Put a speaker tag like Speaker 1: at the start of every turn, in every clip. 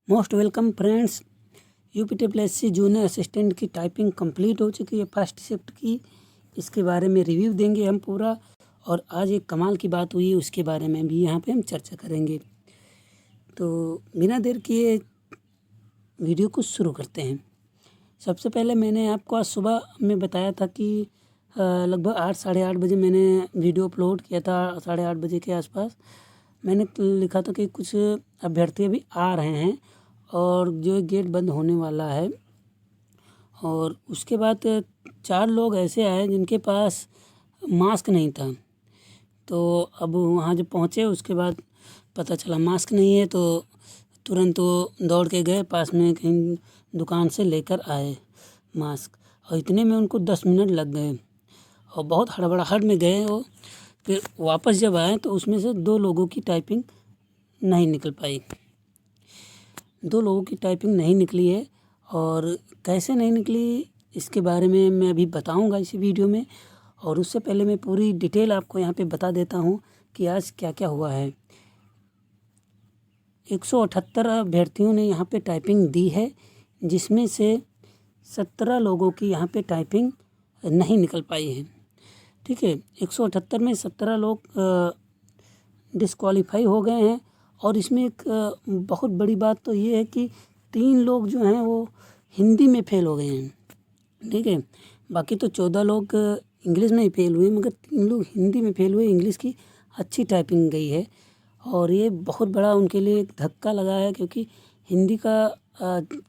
Speaker 1: Most welcome friends. UPTPSC junior assistant की typing complete हो चुकी है फर्स्ट शिफ्ट की। इसके बारे में रिव्यू देंगे हम पूरा, और आज एक कमाल की बात हुई है उसके बारे में भी यहाँ पे हम चर्चा करेंगे। तो बिना देर किए वीडियो को शुरू करते हैं। सबसे पहले मैंने आपको आज सुबह में बताया था कि लगभग 8 साढ़े 8 बजे मैंने वीडियो अपलोड किया था। 8:30 बजे के आसपास मैंने लिखा था कि कुछ अभ्यर्थी अभी आ रहे हैं और जो गेट बंद होने वाला है। और उसके बाद 4 लोग ऐसे आए जिनके पास मास्क नहीं था। तो अब वहाँ जब पहुँचे उसके बाद पता चला मास्क नहीं है, तो तुरंत वो दौड़ के गए पास में कहीं दुकान से लेकर आए मास्क, और इतने में उनको 10 मिनट लग गए और बहुत हड़बड़ाहट में गए वो। फिर वापस जब आए तो उसमें से 2 लोगों की टाइपिंग नहीं निकल पाई। 2 लोगों की टाइपिंग नहीं निकली है, और कैसे नहीं निकली इसके बारे में मैं अभी बताऊंगा इसी वीडियो में। और उससे पहले मैं पूरी डिटेल आपको यहाँ पे बता देता हूँ कि आज क्या क्या हुआ है। 178 अभ्यर्थियों ने यहाँ पे टाइपिंग दी है, जिसमें से 17 लोगों की यहाँ पे टाइपिंग नहीं निकल पाई है। ठीक है, 178 में 17 लोग डिस्क्वालीफाई हो गए हैं। और इसमें एक बहुत बड़ी बात तो ये है कि 3 लोग जो हैं वो हिंदी में फेल हो गए हैं। ठीक है, बाकी तो 14 लोग इंग्लिश में ही फेल हुए, मगर 3 लोग हिंदी में फेल हुए। इंग्लिश की अच्छी टाइपिंग गई है और ये बहुत बड़ा उनके लिए एक धक्का लगा है, क्योंकि हिंदी का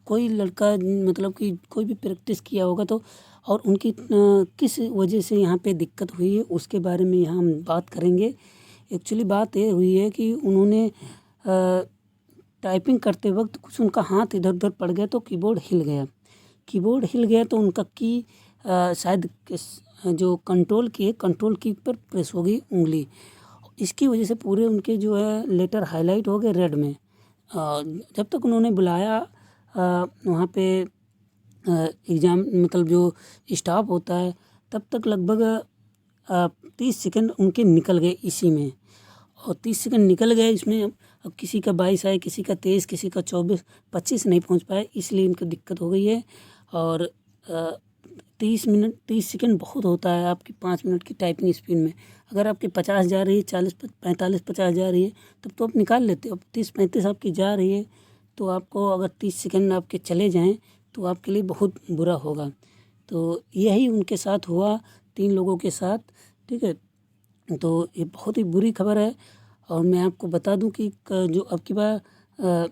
Speaker 1: कोई लड़का मतलब कि कोई भी प्रैक्टिस किया होगा तो, और उनकी किस वजह से यहाँ पे दिक्कत हुई है उसके बारे में यहाँ हम बात करेंगे। एक्चुअली बात ये हुई है कि उन्होंने टाइपिंग करते वक्त कुछ उनका हाथ इधर उधर पड़ गया तो कीबोर्ड हिल गया तो उनका की शायद जो कंट्रोल की पर प्रेस हो गई उंगली। इसकी वजह से पूरे उनके जो है लेटर हाईलाइट हो गए रेड में। जब तक उन्होंने बुलाया वहाँ पे एग्ज़ाम मतलब जो स्टाफ होता है, तब तक लगभग 30 सेकंड उनके निकल गए इसी में। और 30 सेकंड निकल गए इसमें। अब किसी का 22 आए, किसी का 23, किसी का 24, 25 नहीं पहुंच पाए, इसलिए इनको दिक्कत हो गई है। और 30 सेकंड बहुत होता है आपकी 5 मिनट की टाइपिंग स्पीड में। अगर आपकी 50 जा रही है, 40 45 50 जा रही है, तब तो आप निकाल लेते हो। अब 30 35 आपकी जा रही है, तो आपको अगर 30 सेकंड आपके चले जाएँ तो आपके लिए बहुत बुरा होगा। तो यही उनके साथ हुआ 3 लोगों के साथ। ठीक है, तो ये बहुत ही बुरी खबर है। और मैं आपको बता दूं कि जो अब की बार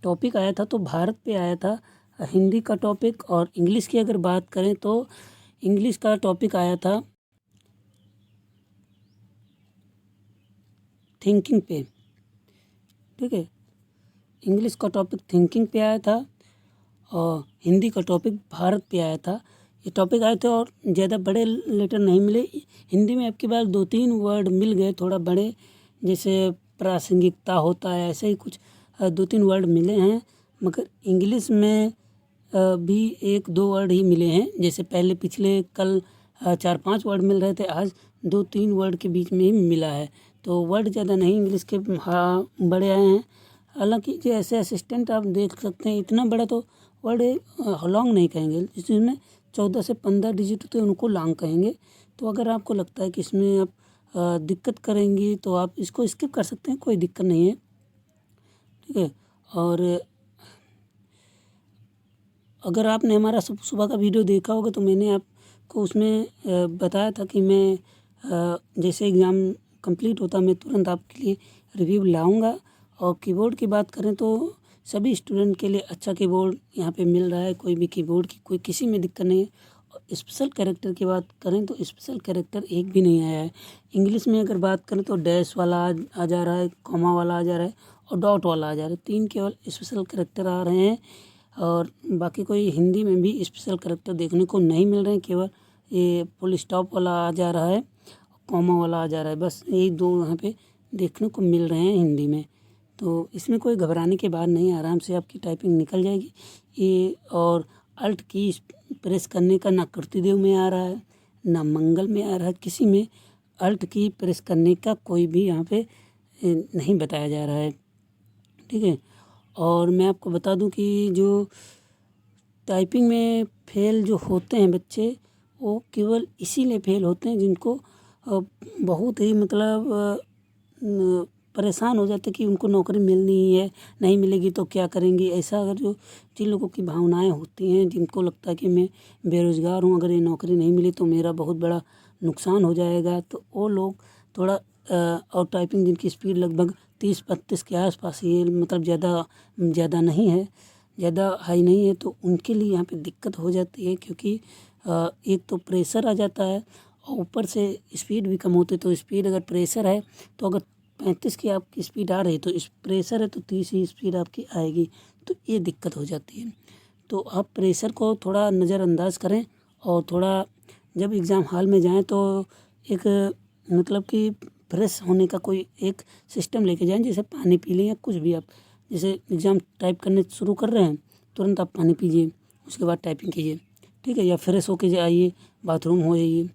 Speaker 1: टॉपिक आया था तो भारत पे आया था हिंदी का टॉपिक। और इंग्लिश की अगर बात करें तो इंग्लिश का टॉपिक आया था थिंकिंग पे। ठीक है, इंग्लिश का टॉपिक थिंकिंग पे आया था और हिंदी का टॉपिक भारत पे आया था। ये टॉपिक आए थे और ज़्यादा बड़े लेटर नहीं मिले। हिंदी में आपकी बार 2-3 वर्ड मिल गए थोड़ा बड़े, जैसे प्रासंगिकता होता है, ऐसे ही कुछ 2-3 वर्ड मिले हैं। मगर इंग्लिश में भी 1-2 वर्ड ही मिले हैं। जैसे पहले पिछले कल 4-5 वर्ड मिल रहे थे, आज 2-3 वर्ड के बीच में ही मिला है। तो वर्ड ज़्यादा नहीं इंग्लिश के बड़े आए हैं। हालांकि जो ऐसे असिस्टेंट आप देख सकते हैं, इतना बड़ा तो वर्ड लॉन्ग नहीं कहेंगे, जिसमें 14 से 15 डिजिट होते हैं उनको लॉन्ग कहेंगे। तो अगर आपको लगता है कि इसमें आप दिक्कत करेंगी तो आप इसको स्किप कर सकते हैं, कोई दिक्कत नहीं है। ठीक है, और अगर आपने हमारा सुबह का वीडियो देखा होगा तो मैंने आपको उसमें बताया था कि मैं जैसे एग्ज़ाम कंप्लीट होता मैं तुरंत आपके लिए रिव्यू लाऊंगा। और कीबोर्ड की बात करें तो सभी स्टूडेंट के लिए अच्छा कीबोर्ड यहाँ पे मिल रहा है, कोई भी कीबोर्ड की कोई किसी में दिक्कत नहीं है। और स्पेशल कैरेक्टर की बात करें तो स्पेशल कैरेक्टर एक भी नहीं आया है। इंग्लिश में अगर बात करें तो डैश वाला आ जा रहा है, कॉमा वाला आ जा रहा है और डॉट वाला आ जा रहा है। 3 केवल स्पेशल कैरेक्टर आ रहे हैं, और बाकी कोई हिंदी में भी स्पेशल कैरेक्टर देखने को नहीं मिल रहे हैं। केवल ये फुल स्टॉप वाला आ जा रहा है, कॉमा वाला आ जा रहा है, बस यही 2 यहाँ पे देखने को मिल रहे हैं हिंदी में। तो इसमें कोई घबराने की बात नहीं है, आराम से आपकी टाइपिंग निकल जाएगी। ये और अल्ट की प्रेस करने का ना कृतिदेव में आ रहा है ना मंगल में आ रहा है, किसी में अल्ट की प्रेस करने का कोई भी यहाँ पे नहीं बताया जा रहा है। ठीक है, और मैं आपको बता दूं कि जो टाइपिंग में फेल जो होते हैं बच्चे, वो केवल इसीलिए फेल होते हैं जिनको बहुत ही मतलब परेशान हो जाते कि उनको नौकरी मिलनी ही है, नहीं मिलेगी तो क्या करेंगे। ऐसा अगर जिन लोगों की भावनाएं होती हैं, जिनको लगता है कि मैं बेरोज़गार हूँ, अगर ये नौकरी नहीं मिली तो मेरा बहुत बड़ा नुकसान हो जाएगा, तो वो लोग थोड़ा और टाइपिंग जिनकी स्पीड लगभग 30-32 के आसपास, ये मतलब ज़्यादा नहीं है, ज़्यादा हाई नहीं है, तो उनके लिए यहाँ पे दिक्कत हो जाती है। क्योंकि एक तो प्रेशर आ जाता है और ऊपर से स्पीड भी कम होती है। तो स्पीड अगर प्रेशर है तो अगर 35 की आपकी स्पीड आ रही है तो इस प्रेशर है तो 30 ही स्पीड आपकी आएगी, तो ये दिक्कत हो जाती है। तो आप प्रेशर को थोड़ा नज़रअंदाज करें और थोड़ा जब एग्ज़ाम हॉल में जाएं तो एक मतलब कि फ्रेश होने का कोई एक सिस्टम लेके जाएं, जैसे पानी पी लें या कुछ भी। आप जैसे एग्ज़ाम टाइप करने शुरू कर रहे हैं, तुरंत आप पानी पीजिए, उसके बाद टाइपिंग कीजिए, ठीक है, या फ्रेश होके जाइए, बाथरूम हो जाइए।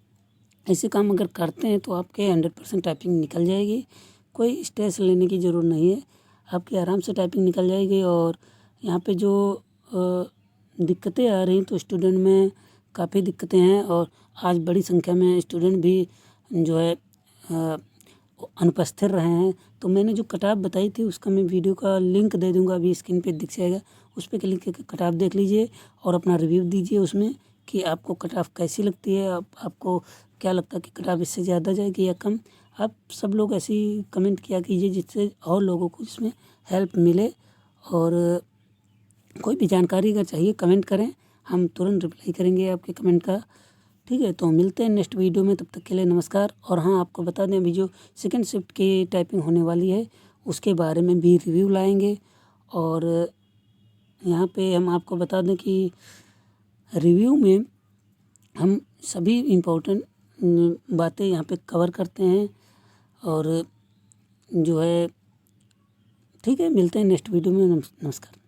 Speaker 1: ऐसे काम अगर करते हैं तो आपके 100% टाइपिंग निकल जाएगी। कोई स्ट्रेस लेने की ज़रूरत नहीं है, आपकी आराम से टाइपिंग निकल जाएगी। और यहाँ पे जो दिक्कतें आ रही तो स्टूडेंट में काफ़ी दिक्कतें हैं, और आज बड़ी संख्या में स्टूडेंट भी जो है अनुपस्थित रहे हैं। तो मैंने जो किताब बताई थी उसका मैं वीडियो का लिंक दे दूँगा, अभी स्क्रीन पे दिख जाएगा, उस पर क्लिक करके किताब देख लीजिए और अपना रिव्यू दीजिए उसमें कि आपको किताब कैसी लगती है, आपको क्या लगता है कि किताब इससे ज़्यादा जाएगी या कम। आप सब लोग ऐसे ही कमेंट किया कीजिए जिससे और लोगों को इसमें हेल्प मिले। और कोई भी जानकारी अगर चाहिए कमेंट करें, हम तुरंत रिप्लाई करेंगे आपके कमेंट का, ठीक है। तो मिलते हैं नेक्स्ट वीडियो में, तब तक के लिए नमस्कार। और हाँ, आपको बता दें अभी जो सेकंड शिफ्ट की टाइपिंग होने वाली है उसके बारे में भी रिव्यू लाएंगे। और यहाँ पे हम आपको बता दें कि रिव्यू में हम सभी इम्पोर्टेंट बातें यहाँ पे कवर करते हैं। और जो है ठीक है, मिलते हैं नेक्स्ट वीडियो में, नमस्कार।